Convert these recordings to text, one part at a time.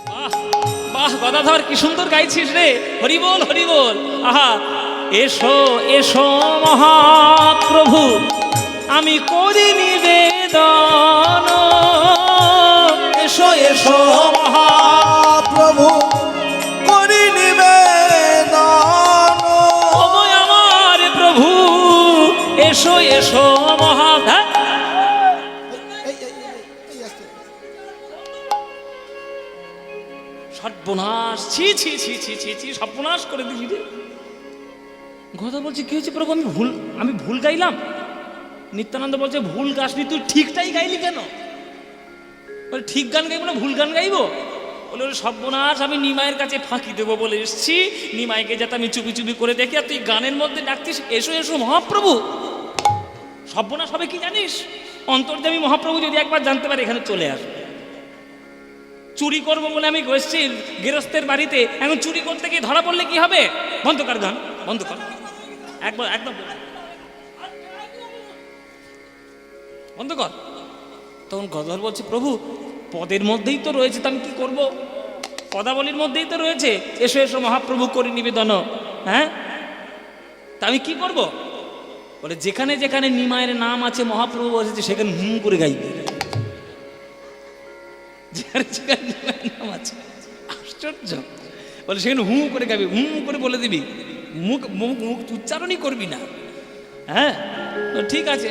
বাহ বাহ গদাধর, কি সুন্দর গাইছিস রে, হরি বল হরি বল। আহা, এসো এসো মহাপ্রভু আমি করি নিবেদন, এসো এসো মহাপ্রভু করি নিবেদন, ওগো আমার প্রভু এসো এসো মহা। সর্বনাশ, ছি ছি ছি ছি ছি ছি, সর্বনাশ করে দিলি রে। কথা বলছি কি হয়েছে প্রভু, আমি ভুল গাইলাম? নিত্যানন্দ বলছে ভুল গাছনি, তুই ঠিকটাই গাইলি কেন? বলে ঠিক গান গাইবো না ভুল গান গাইবো? বলে সর্বনাশ, আমি নিমাইয়ের কাছে ফাঁকি দেবো বলে এসছি, নিমাইকে যাতে আমি চুপি চুপি করে দেখি, আর তুই গানের মধ্যে ডাকতিস এসো এসো মহাপ্রভু। সর্বনাশ হবে কি জানিস, অন্তর্যামী মহাপ্রভু যদি একবার জানতে পারে এখানে চলে আসবে। চুরি করবো বলে আমি এসছি গৃহস্থের বাড়িতে, এখন চুরি করতে গিয়ে ধরা পড়লে কি হবে? বন্ধ কর গান, বন্ধ কর, একবার একদম বন্ধ কর। তখন গদাধর বলছে প্রভু পদের মধ্যেই তো রয়েছে, তো আমি কি করবো? পদাবলীর মধ্যেই তো রয়েছে এসো এসো মহাপ্রভু করি নিবেদন, হ্যাঁ তা আমি কি করব? বলে যেখানে যেখানে নিমায়ের নাম আছে মহাপ্রভু বসেছে সেখানে হুম করে গাইবে। যেখানে যেখানে নিমায়ের নাম আছে, আশ্চর্য। বলে সেখানে হুম করে গাইবি, হুম করে বলে দিবি, মুখ মুখ মুখ উচ্চারণই করবি না। হ্যাঁ ঠিক আছে,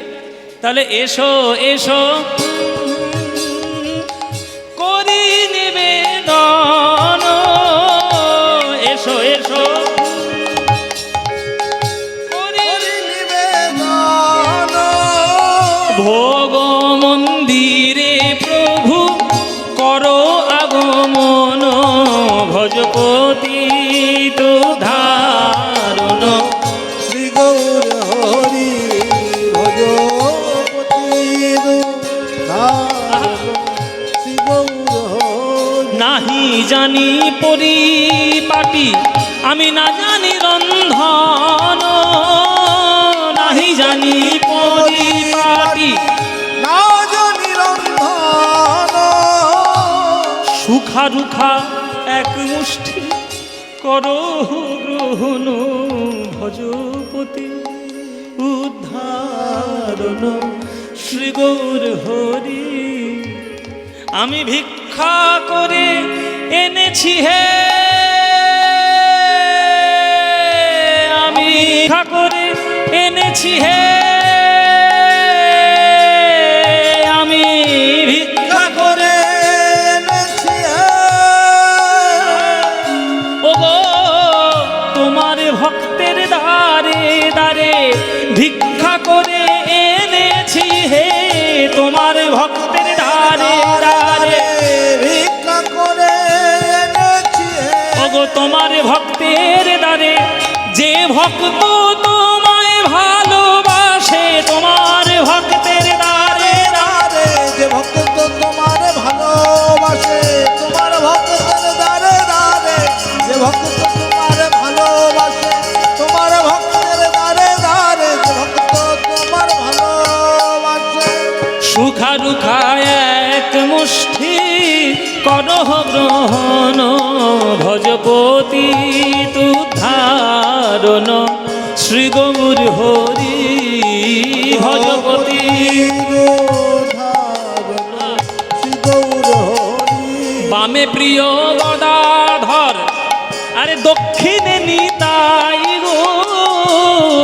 তাহলে এসো এসো করি নিবেদন, এসো এসো করি নিবেদন, ভোগ মন্দিরে প্রভু করো আগমন, ভজপতি তো ধারণ, শ্রী গৌর হরি ভজপতি শ্রী গৌর হরি। নাহি জানি পরিপাটি আমি না জানি রন্ধন, নাহি জানি পরিপাটি না জানি রন্ধন, সুখা রুখা এক মুষ্টি করো গ্রহণ, ভজপতি উদ্ধারণ, শ্রী গৌর হরি। আমি ভিক্ষা করে এনেছি হে, আমি ভিক্ষা করে এনেছি হে, আমি ভিক্ষা করে এনেছি ওগো তোমার ভক্তের দ্বারে দ্বারে ভিক্ষা করে এনেছি হে, তোমার ভক্তের দ্বারে দ্বারে ভিক্ষা করে এনেছি ওগো তোমার ভক্তের দ্বারে, যে ভক্ত তোমায় ভালোবাসে তোমার ভক্তের দ্বারে দ্বারে, যে ভক্ত তোমার ভালোবাসে তোমার ভক্তের দ্বারে দ্বারে, যে ভক্ত তোমার ভালোবাসে তোমার ভক্তের দ্বারে দ্বারে, যে ভক্ত তোমার ভালোবাসে। সুখা রুখা এক মুষ্টি করহ গ্রহণ, ভজপতি তুধারণ, শ্রী গৌর হরি ভজপতি। শ্রী গৌর হরি। বামে প্রিয় গদাধর আরে দক্ষিণে নিতাই গো,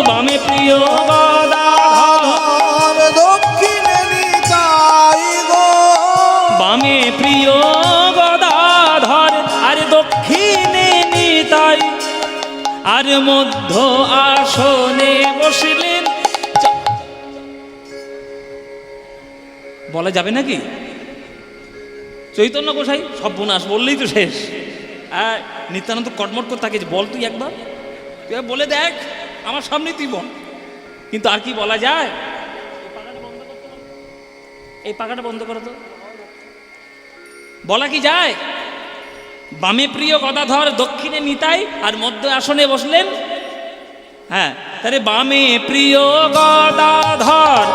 বামে প্রিয় গদাধর দক্ষিণে নিতাই গো, বামে প্রিয় গদাধর আরে দক্ষিণে নিতাই, আর মধ্য আসনে বসলেন। বলা যাবে নাকি? চৈতন্য গোসাই সর্বনাশ বললেই তো শেষ। নিত্যানন্দ কটমট করে তাকে বল তুই একবার, তুই বলে দেখ আমার সামনে তুই বল, কিন্তু আর কি বলা যায়? এই পাখাটা বন্ধ করো তো, বলা কি যায়? বামে প্রিয় গদাধর দক্ষিণে নিতাই আর মধ্য আসনে বসলেন। হ্যাঁ তাহলে বামে প্রিয় গদাধর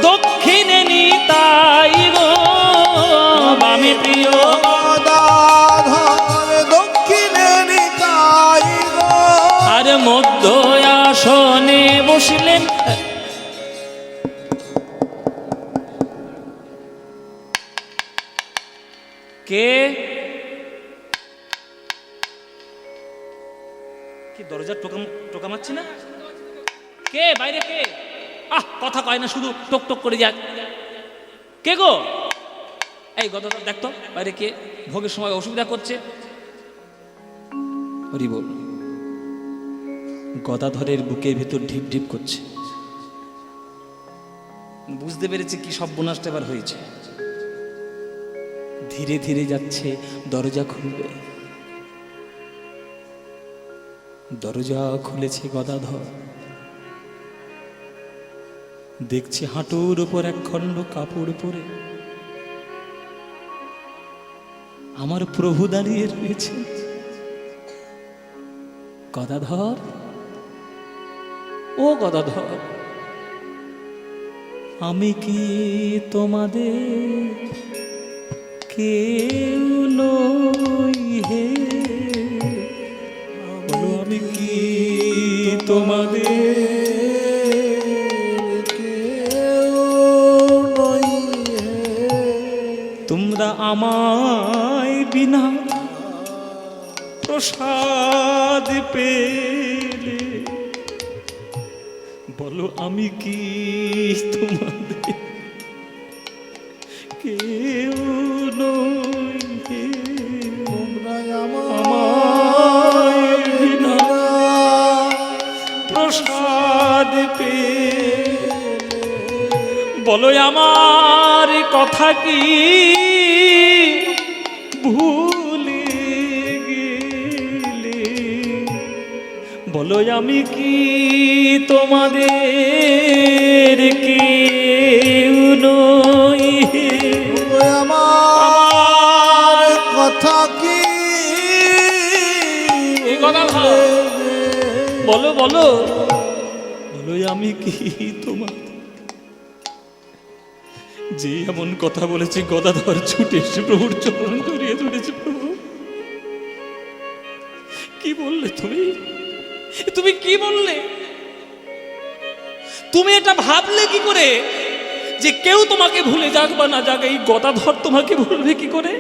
দক্ষিণে নিতাই গো, বামে প্রিয় গদাধর বসিলেন। কে কি দরজা টোকা মারছে না? কে বাইরে? কে? কথা কয় না, শুধু টক টক করে যাক। কে গো? এই গদাধর দেখতো বাইরে কে ভোগের সময় অসুবিধা করছে। হরি বল। গদাধরের বুকের ভিতর ঢিপ ঢিপ করছে, বুঝতে পেরেছে কি সর্বনাশটা এবার হয়েছে। ধীরে ধীরে যাচ্ছে, দরজা খুলবে। দরজা খুলেছে গদাধর, দেখছে হাঁটুর উপর এক খণ্ড কাপড় পরে আমার প্রভু দাঁড়িয়ে রয়েছে। গদাধর, ও গদাধর, আমি কি তোমাদের কেউ নই হে? আমি কি তোমাদের কেউ নই হে? তোমরা আমায় বিনা প্রসাদ পেলে বলো আমি কি তোমাদের কেউ নই হে? তোমরা আমায় বিনা প্রসাদ পেলে বলো আমার কথা কি ভুলে গেলে? বলো আমি কি তোমাদের কেউ নই হে? আমার কথা কি এই গদাধর, বলো বলো বলো আমি কি তোমার? যে এমন কথা বলেছে গদাধর ছুটে এসে প্রভুর চরণ জড়িয়ে ধরেছে। প্রভু কি বললে তুমি? তুমি কি বললে? তুমি এটা ভাবলে কি করে যে কেউ তোমাকে ভুলে যাক বা না যাক, এই গদাধর তোমাকে ভুলবে কি করে?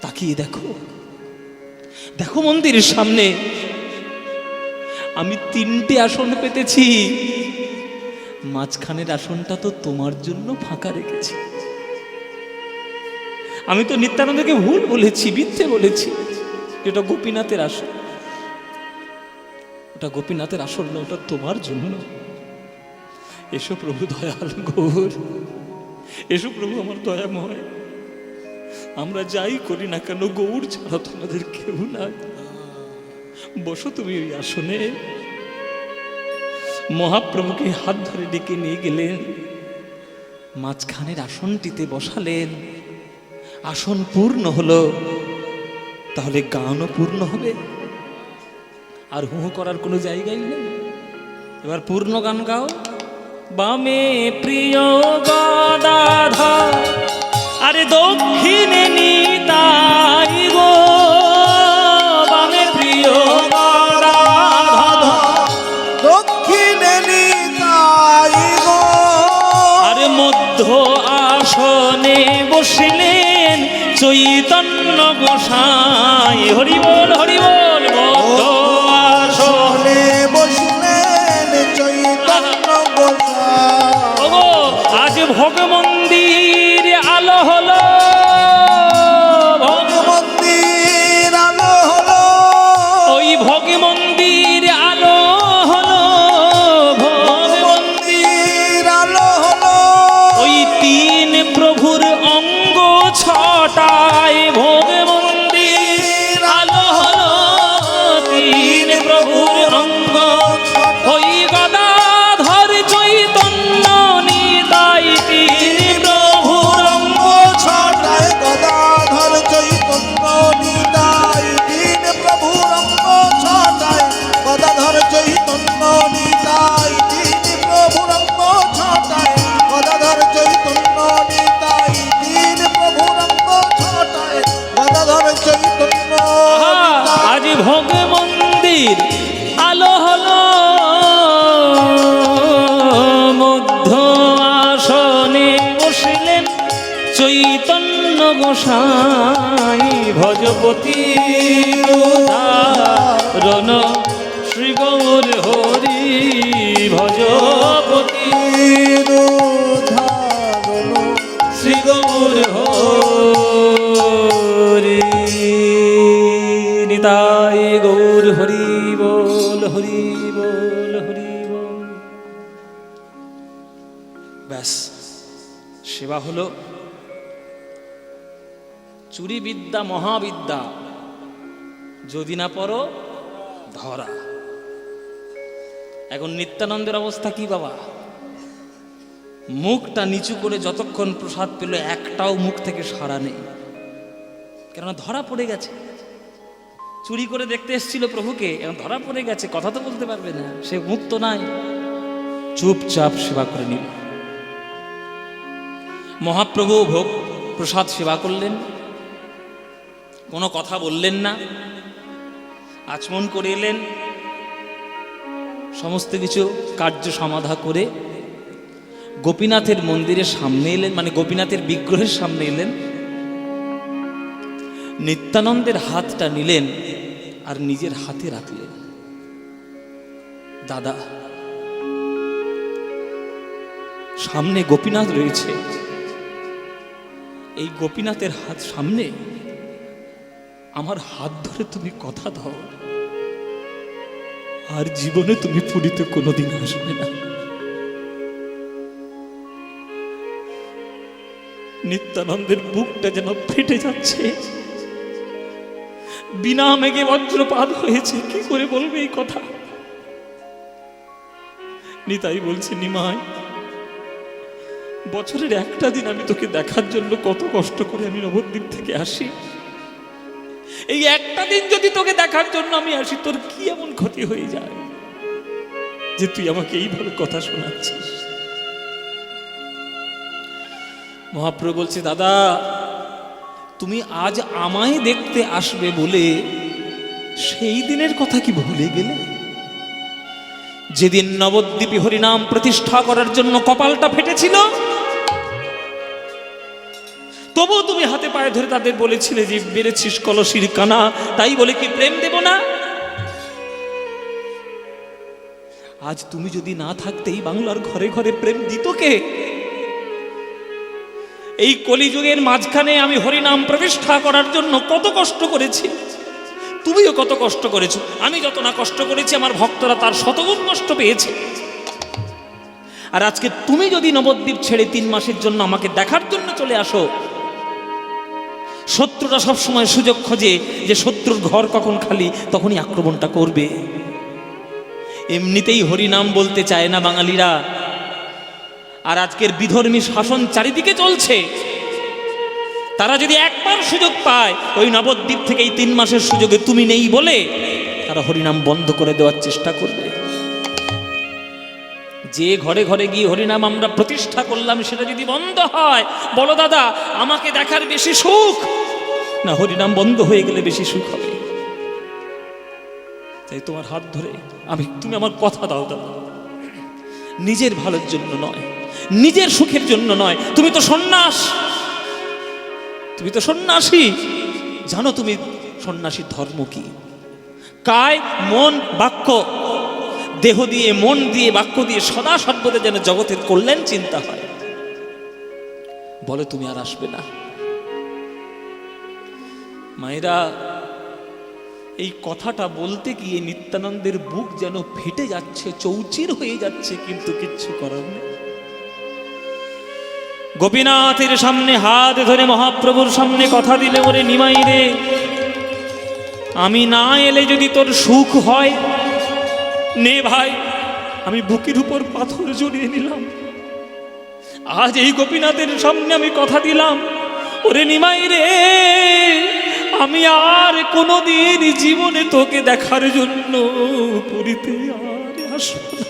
তাকিয়ে দেখো, দেখো মন্দিরের সামনে আমি 3টে আসন পেতেছি, মাঝখানের আসনটা তো তোমার জন্য ফাঁকা রেখেছি। আমি তো নিত্যানন্দকে ভুল বলেছি, মিথ্যে বলেছি। এটা গোপীনাথের আসন, ওটা গোপীনাথের আসন না, ওটা তোমার জন্য। এসো প্রভু দয়াল গৌর, এসো প্রভু আমার দয়াময়। আমরা যাই করি না কেন গৌর ছাড়া তোমাদের কেউ নাই। বসো তুমি ওই আসনে। মহাপ্রভুকে হাত ধরে ডেকে নিয়ে গেলেন, মাঝখানের আসনটিতে বসালেন। আসন পূর্ণ হলো, তাহলে গানও পূর্ণ হবে। আর হু হু করার কোনো জায়গাই নেই। এবার পূর্ণ গান গাও। বামে প্রিয় গদাধর, আরে দক্ষিণে নিতাই গো। বামে প্রিয় গদাধর, দক্ষিণে নিতাই গো। আরে মধ্য আসনে বসিলেন চৈতন্য গোসাই। হরি বল হরি বল। মধ্য আসনে বসলেন চৈতন্য গোসাই। ওগো আজ ভোগ মন্দির আলো হলো, ভোগ মন্দির আলো হলো, ওই ভোগ মন্দির আলো হলো, ভোগ মন্দির আলো হলো। ওই 3 প্রভুর অঙ্গ 6টায় ভোগ মন্দির আলো হলো। 3 প্রভুর অঙ্গ, ওই গদাধর চৈতন্য নিতাই 3 প্রভুর অঙ্গ 6 চৈতন্য গোসাই ভজপতি রণ শ্রী গৌর হরি ভজপতি শ্রী গৌর হরি নিতাই গৌর হরি বল হরি বল হরি বল। ব্যাস সেবা হলো। চুরি বিদ্যা মহাবিদ্যা, যদি না পড়ো ধরা। এখন নিত্যানন্দের অবস্থা কি বাবা? মুখটা নিচু করে যতক্ষণ প্রসাদ পেল একটাও মুখ থেকে সাড়া নেই, কেননা ধরা পড়ে গেছে। চুরি করে দেখতে এসেছিল প্রভুকে, এখন ধরা পড়ে গেছে, কথা তো বলতে পারবে না, সে মুখ তো নাই, চুপচাপ সেবা করে নিল। মহাপ্রভু ভোগ প্রসাদ সেবা করলেন, কোনো কথা বললেন না, আচমন করে এলেন, সমস্ত কিছু কার্য সমাধা করে গোপীনাথের মন্দিরের সামনে এলেন, মানে গোপীনাথের বিগ্রহের সামনে এলেন। নিত্যানন্দের হাতটা নিলেন আর নিজের হাতে রাখলেন। দাদা, সামনে গোপীনাথ রয়েছে, এই গোপীনাথের হাত সামনে আমার হাত ধরে তুমি কথা দাও, আর জীবনে তুমি পুরীতে কোনোদিন আসবে না। নিত্যানন্দের বুকটা যেন ফেটে যাচ্ছে, বিনা মেঘে বজ্রপাত হয়েছে, কি করে বলবে এই কথা? নিতাই বলছে, নিমাই, বছরের একটা দিন আমি তোকে দেখার জন্য কত কষ্ট করে আমি নবদ্বীপ থেকে আসি, এই একটা দিন যদি তোকে দেখার জন্য আমি আসি, তোর কি এমন ক্ষতি হয়ে যায় যে তুই আমাকে এইভাবে কথা শোনাচ্ছিস? মহাপ্রভু বলছে, দাদা, তুমি আজ আমায় দেখতে আসবে বলে সেই দিনের কথা কি ভুলে গেলে? যেদিন নবদ্বীপে হরিনাম প্রতিষ্ঠা করার জন্য কপালটা ফেটেছিল, তবু তুমি হাতে পায়ে ধরে তাদের বলেছিলে যে বেড়েছিস কলসির কানা, তাই বলে কি প্রেম দেব না? আজ তুমি যদি না থাকতেই বাংলার ঘরে ঘরে প্রেম দিত কে? এই কলিযুগের মাঝখানে আমি হরিনাম প্রতিষ্ঠা করার জন্য কত কষ্ট করেছি, তুমিও কত কষ্ট করেছো, আমি যত না কষ্ট করেছি আমার ভক্তরা তার শতগুণ কষ্ট পেয়েছে। আর আজকে তুমি যদি নবদ্বীপ ছেড়ে 3 মাসের জন্য আমাকে দেখার জন্য চলে আসো, শত্রুরা সবসময় সুযোগ খোঁজে যে শত্রুর ঘর কখন খালি তখনই আক্রমণটা করবে। এমনিতেই হরিনাম বলতে চায় না বাঙালিরা, আর আজকের বিধর্মী শাসন চারিদিকে চলছে। তারা যদি একবার সুযোগ পায়, ওই নবদ্বীপ থেকে এই 3 মাসের সুযোগে তুমি নেই বলে তারা হরিনাম বন্ধ করে দেওয়ার চেষ্টা করবে। যে ঘরে ঘরে গিয়ে হরিনাম আমরা প্রতিষ্ঠা করলাম, সেটা যদি বন্ধ হয়, বলো দাদা, আমাকে দেখার বেশি সুখ না হরিনাম বন্ধ হয়ে গেলে বেশি সুখ হবে? তাই তোমার হাত ধরে তুমি আমার কথা দাও দাদা, নিজের ভালোর জন্য নয়, নিজের সুখের জন্য নয়। তুমি তো সন্ন্যাস, তুমি তো সন্ন্যাসী, জানো তুমি সন্ন্যাসীর ধর্ম কি? কায় মন বাক্য, দেহ দিয়ে মন দিয়ে বাক্য দিয়ে সদা সর্বদা যেন জগতের কল্যাণ চিন্তা হয়। বলে তুমি আর আসবে না। মায়েরা, এই কথাটা বলতে গিয়ে নিত্যানন্দের বুক যেন ফেটে যাচ্ছে, চৌচির হয়ে যাচ্ছে, কিন্তু কিচ্ছু করার নেই। গোপীনাথের সামনে হাত ধরে মহাপ্রভুর সামনে কথা দিলে, ওরে নিমাই রে, আমি না এলে যদি তোর সুখ হয়, নে ভাই, আমি বুকের উপর পাথর জড়িয়ে নিলাম। আজ এই গোপীনাথের সামনে আমি কথা দিলাম, ওরে নিমাই রে, আমি আর কোনোদিন জীবনে তোকে দেখার জন্য পুরীতে আর আসবো না।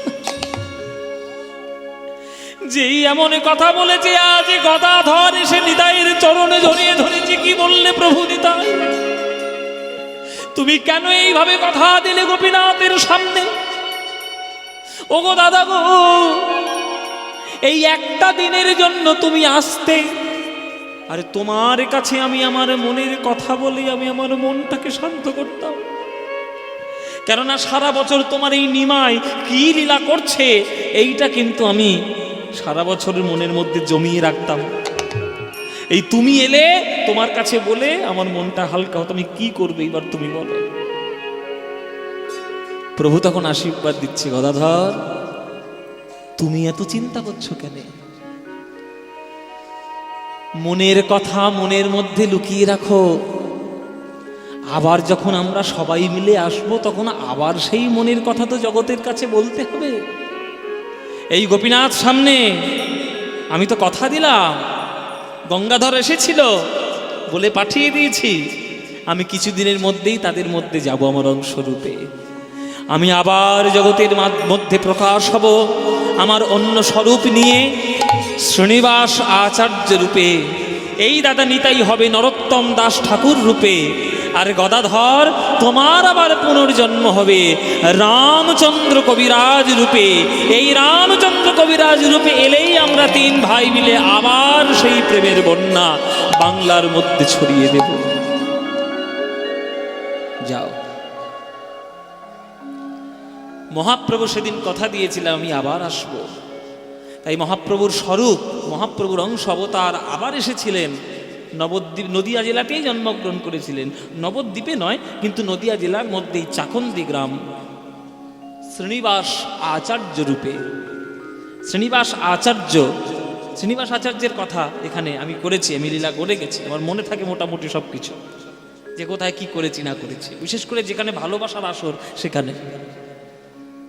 যেই এমন কথা বলেছে, আজ গদাধর এসে নিতাইয়ের চরণে জড়িয়ে ধরেছি। কি বললে প্রভু নিতাই? তুমি কেন এইভাবে কথা দিলে গোপীনাথের সামনে? ও গো দাদা গো, এই একটা দিনের জন্য তুমি আসতে, আরে তোমার কাছে আমি আমার মনের কথা বলি, আমি আমার মনটাকে শান্ত করতাম। কেননা সারা বছর তোমার এই নিমাই কি লীলা করছে এইটা কিন্তু আমি সারা বছরের মনের মধ্যে জমিয়ে রাখতাম। এই তুমি এলে তোমার কাছে বলে আমার মনটা হালকা হতো। আমি কি করবে এবার তুমি বলো। প্রভু তখন আশীর্বাদ দিচ্ছে, গদাধর তুমি এত চিন্তা করছো কেন? মনের কথা মনের মধ্যে লুকিয়ে রাখো। আবার যখন আমরা সবাই মিলে আসব তখন আবার সেই মনের কথা তো জগতের কাছে বলতে হবে। এই গোপীনাথ সামনে আমি তো কথা দিলাম, গঙ্গাধর এসেছিল বলে পাঠিয়ে দিয়েছি, আমি কিছুদিনের মধ্যেই তাদের মধ্যে যাব আমার অংশরূপে। আমি আবার জগতের মধ্যে প্রকাশ হব আমার অন্য স্বরূপ নিয়ে, শ্রীনিবাস আচার্য রূপে। এই দাদা নিতাই হবে নরোত্তম দাস ঠাকুর রূপে। আর গদাধর তোমার আবার পুনর্জন্ম হবে রামচন্দ্র কবিরাজ রূপে। এই রামচন্দ্র কবিরাজ রূপে এলেই আমরা তিন ভাই মিলে আবার সেই প্রেমের বন্যা বাংলার মধ্যে ছড়িয়ে দেব। যাও। মহাপ্রভু সেদিন কথা দিয়েছিলাম আমি আবার আসব। তাই মহাপ্রভুর স্বরূপ, মহাপ্রভুর অংশ অবতার আবার এসেছিলেন। নবদ্বীপ নদিয়া জেলাতেই জন্মগ্রহণ করেছিলেন, নবদ্বীপে নয় কিন্তু নদিয়া জেলার মধ্যেই চাকন্দি গ্রাম, শ্রীনিবাস আচার্য রূপে। শ্রীনিবাস আচার্যের কথা এখানে আমি করেছি, আমি লীলা করে গেছি, আমার মনে থাকে মোটামুটি সব কিছু, যে কোথায় কি করেছি না করেছি, বিশেষ করে যেখানে ভালোবাসার আসর সেখানে।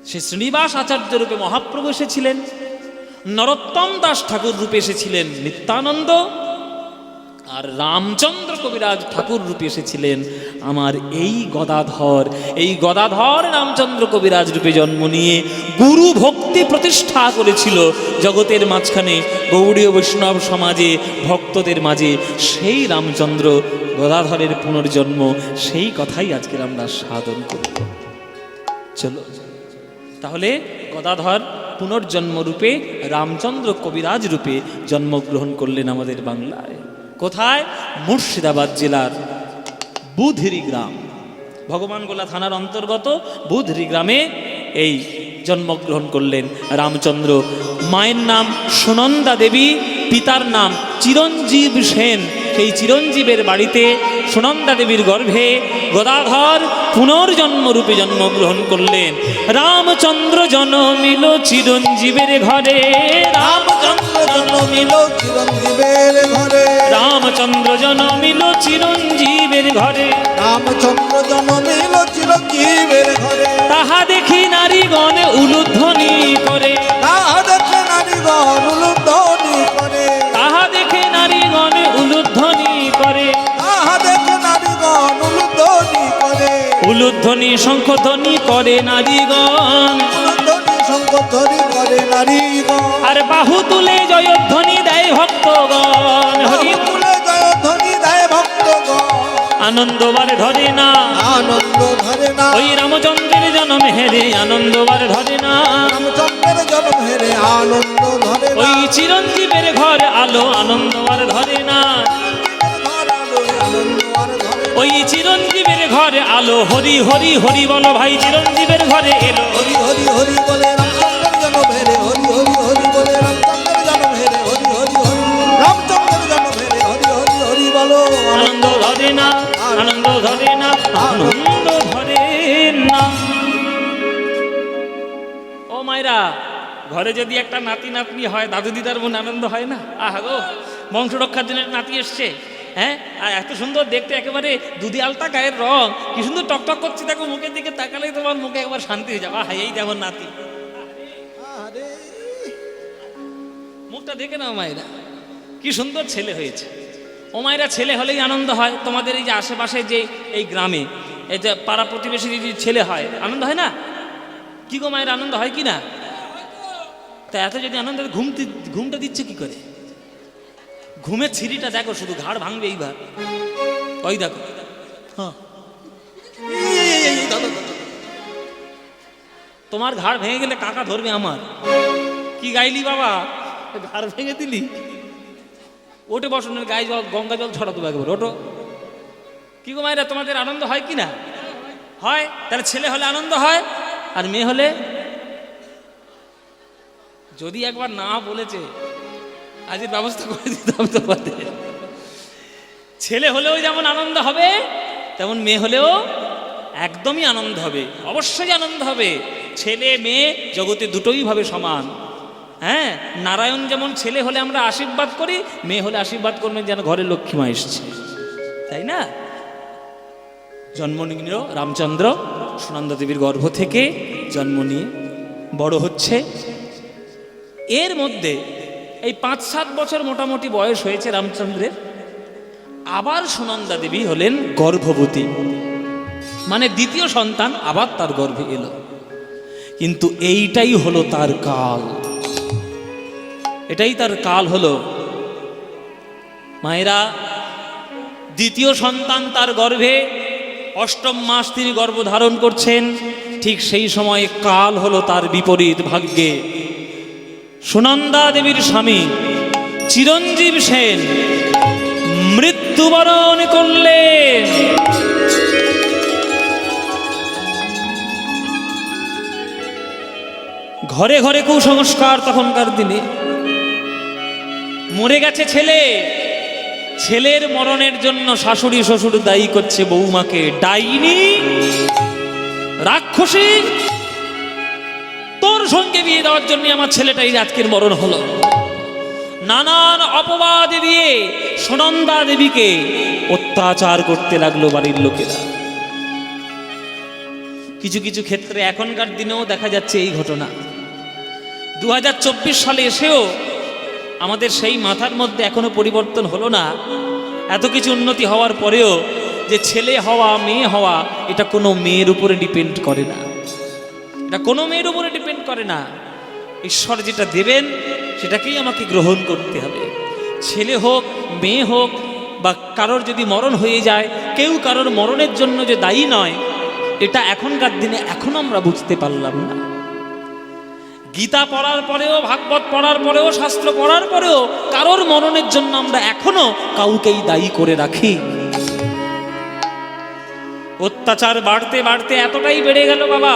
সে শ্রীনিবাস আচার্য রূপে মহাপ্রভু এসেছিলেন, নরোত্তম দাস ঠাকুর রূপে এসেছিলেন নিত্যানন্দ, আর রামচন্দ্র কবিরাজ ঠাকুর রূপে এসেছিলেন আমার এই গদাধর। এই গদাধর রামচন্দ্র কবিরাজ রূপে জন্ম নিয়ে গুরু ভক্তি প্রতিষ্ঠা করেছিল জগতের মাঝখানে, গৌড়ীয় বৈষ্ণব সমাজে ভক্তদের মাঝে। সেই রামচন্দ্র গদাধরের পুনর্জন্ম, সেই কথাই আজকের আমরা সাধন করব। চলো তাহলে গদাধর পুনর্জন্ম রূপে রামচন্দ্র কবিরাজ রূপে জন্মগ্রহণ করলেন আমাদের বাংলায়। কোথায়? মুর্শিদাবাদ জেলার বুধরি গ্রাম, ভগবানগোলা থানার অন্তর্গত বুধরি গ্রামে এই জন্মগ্রহণ করলেন রামচন্দ্র। মায়ের নাম সুনন্দা দেবী, পিতার নাম চিরঞ্জীব সেন। সেই চিরঞ্জীবের বাড়িতে সুনন্দা দেবীর গর্ভে গদাধর পুনর্জন্মরূপে জন্মগ্রহণ করলেন। রামচন্দ্র জন্মিল চিরঞ্জীবের ঘরে, রামচন্দ্র জন্মিল চিরঞ্জীবের ঘরে, রামচন্দ্র জন্মিল চিরঞ্জীবের ঘরে, রামচন্দ্র জন্মিল চিরঞ্জীবের ঘরে। তাহা দেখি নারীগণ উলুধ্বনি করে, তাহা দেখে নারীগণ উলুধ্বনি করে, তাহা দেখে নারীগণ উলুধ্বনি করে, তাহা দেখে নারীগণ উলুধ্বনি করে, উলুধ্বনি শঙ্খধ্বনি করে নারীগণ, উলুধ্বনি শঙ্খধ্বনি করে নারীগণ। আর বাহু তুলে জয়ধ্বনি দেয় ভক্তগণ। হরি তুলে জয়ধ্বনি দেয় ভক্তগণ, আনন্দবার ধরে না, আনন্দ ধরে না, ওই রামচন্দ্রের জন্ম হেরে আনন্দবার ধরে না, রামচন্দ্রের জন্ম হেরে আনন্দ ধরে না, ওই চিরঞ্জীবের ঘর আলো আনন্দবার ধরে না, ঘর আলো আনন্দ আর ধরে না। ওই চিরঞ্জীবের ঘরে আলো। হরি হরি হরি বলো ভাই, চিরঞ্জীবের ঘরে এলো। হরি হরি হরি বলে রামচন্দ্রের জন্ম হেরে, হরি হরি হরি বলে রামচন্দ্রের জন্ম হেরে, হরি হরি হরি রামচন্দ্রের জন্ম হেরে, হরি হরি হরি বলো। আনন্দ ধরে না, আনন্দ ধরে না, আনন্দ ধরে না। ও মায়েরা, ঘরে যদি একটা নাতি নাতনি হয়, দাদু দিদার মনে আনন্দ হয় না? আহা গো, বংশ রক্ষার জন্য নাতি এসছে, হ্যাঁ, আর এত সুন্দর দেখতে, একেবারে দুধি আলতা গায়ের রং, কি সুন্দর টকটক করছে, দেখো মুখের দিকে তাকালেই তোমার মুখে একবার শান্তি হয়ে যাবে। এই যেমন নাতি, আরে মুখটা দেখে নাও মায়েরা, কি সুন্দর ছেলে হয়েছে। ও মায়েরা, ছেলে হলেই আনন্দ হয়। তোমাদের এই যে আশেপাশে যে এই গ্রামে এই যে পাড়া প্রতিবেশী যদি ছেলে হয়, আনন্দ হয় না? কি গো মায়ের, আনন্দ হয় কি না? তা এত যদি আনন্দ, ঘুমটা দিচ্ছে কি করে? ঘুমের ছিঁড়িটা দেখো, শুধু ঘাড় ভাঙবে এইবার। ওই দেখো, হ্যাঁ, তোমার ঘাড় ভেঙে গেলে কাকা ধরবে আমার। কি গাইলি বাবা, ঘাড় ভেঙে দিলি? ওঠে বসনের গায়ে জল গঙ্গা জল ছড়া দেবো একবার, ওটো। কি গো মায়েরা, তোমাদের আনন্দ হয় কি না? হয়। তাহলে ছেলে হলে আনন্দ হয়, আর মেয়ে হলে? যদি একবার না বলেছে আজের ব্যবস্থা করে দিতাম তোমাদের। ছেলে হলেও যেমন আনন্দ হবে, তেমন মেয়ে হলেও একদমই আনন্দ হবে, অবশ্যই আনন্দ হবে। ছেলে মেয়ে জগতে দুটোই ভাবে সমান। হ্যাঁ, নারায়ণ যেমন ছেলে হলে আমরা আশীর্বাদ করি, মেয়ে হলে আশীর্বাদ করবেন যেন ঘরে লক্ষ্মীমা এসছে, তাই না? জন্ম নিল রামচন্দ্র সুনন্দা দেবীর গর্ভ থেকে, জন্ম নিয়ে বড় হচ্ছে। এর মধ্যে এই 5-7 বছর মোটামুটি বয়স হয়েছে রামচন্দ্রের। আবার সুনন্দা দেবী হলেন গর্ভবতী, মানে দ্বিতীয় সন্তান আবার তার গর্ভে এলো। কিন্তু এইটাই হলো তার কাল, এটাই তার কাল হলো। মায়েরা, দ্বিতীয় সন্তান তার গর্ভে, 8ম মাস তিনি গর্ভধারণ করছেন। ঠিক সেই সময়ে কাল হলো তার বিপরীত ভাগ্যে। সুনন্দা দেবীর স্বামী চিরঞ্জীব সেন মৃত্যুবরণ করলেন। ঘরে ঘরে কুসংস্কার তখনকার দিনে। মরে গেছে ছেলে, ছেলের মরণের জন্য শাশুড়ি শ্বশুর দায়ী করছে বৌমাকে, ডাইনি, রাক্ষসী, তোর সঙ্গে বিয়ে দেওয়ার জন্য আমার ছেলেটাই আজকের মরণ হলো। নানান অপবাদ দিয়ে সুনন্দা দেবীকে অত্যাচার করতে লাগলো বাড়ির লোকেরা। কিছু কিছু ক্ষেত্রে এখনকার দিনেও দেখা যাচ্ছে এই ঘটনা। 2024 সালে এসেও আমাদের সেই মাথার মধ্যে এখনো পরিবর্তন হলো না। এত কিছু উন্নতি হওয়ার পরেও যে ছেলে হওয়া মেয়ে হওয়া এটা কোনো মেয়ের উপরে ডিপেন্ড করে না, এটা কোনো মেয়ের উপরে ডিপেন্ড করে না। ঈশ্বর যেটা দেবেন সেটাকেই আমাকে গ্রহণ করতে হবে। ছেলে হোক মেয়ে হোক, বা কারোর যদি মরণ হয়ে যায়, কেউ কারোর মরণের জন্য যে দায়ী নয়, এটা এখনকার দিনে এখনো আমরা বুঝতে পারলাম না। গীতা পড়ার পরেও, ভাগবত পড়ার পরেও, শাস্ত্র পড়ার পরেও কারোর মরণের জন্য আমরা এখনো কাউকেই দায়ী করে রাখি। অত্যাচার বাড়তে বাড়তে এতটাই বেড়ে গেল বাবা,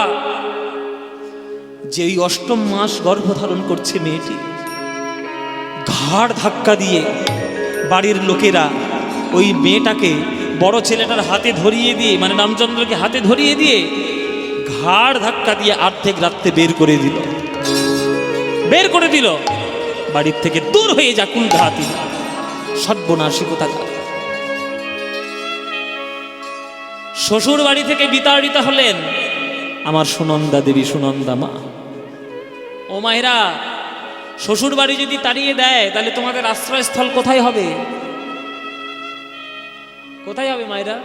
যে ওই 8ম মাস গর্ভধারণ করছে মেয়েটি, ঘাড় ধাক্কা দিয়ে বাড়ির লোকেরা ওই মেয়েটাকে বড় ছেলেটার হাতে ধরিয়ে দিয়ে, মানে রামচন্দ্রকে হাতে ধরিয়ে দিয়ে ঘাড় ধাক্কা দিয়ে অর্ধেক রাত্রে বের করে দিল। বাড়ির থেকে দূর হয়ে যা কুলঘাতি, সর্বনাশী কোথাকার। শ্বশুর বাড়ি থেকে বিতাড়িত হলেন আমার সুনন্দা দেবী, সুনন্দা মা। ও মায়েরা, শ্বশুর বাড়ি যদি তাড়িয়ে দেয় তাহলে তোমাদের আশ্রয়স্থল কোথায় হবে? কোথায় হবে মায়েরা?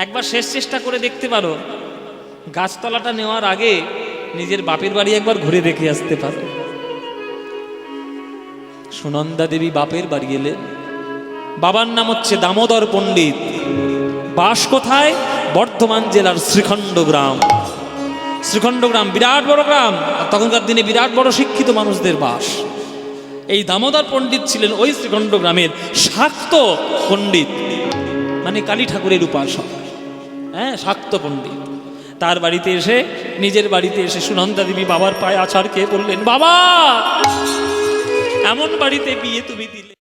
একবার শেষ চেষ্টা করে দেখতে পারো, গাছতলাটা নেওয়ার আগে নিজের বাপের বাড়ি একবার ঘুরে দেখে আসতে পারো। সুনন্দা দেবী বাপের বাড়ি এলেন। বাবার নাম হচ্ছে দামোদর পণ্ডিত। বাস কোথায়? বর্ধমান জেলার শ্রীখণ্ড গ্রাম। শ্রীখণ্ড গ্রাম বিরাট বড় গ্রাম, আর তখনকার দিনে বিরাট বড় শিক্ষিত মানুষদের বাস। এই দামোদর পণ্ডিত ছিলেন ওই শ্রীখণ্ড গ্রামের শাক্ত পণ্ডিত, মানে কালী ঠাকুরের উপাসক। হ্যাঁ, শাক্ত পণ্ডিত। তার বাড়িতে এসে, নিজের বাড়িতে এসে সুনন্দা দেবী বাবার পায়ে আছাড় খেয়ে বললেন, বাবা, এমন বাড়িতে বিয়ে তুমি দিলে।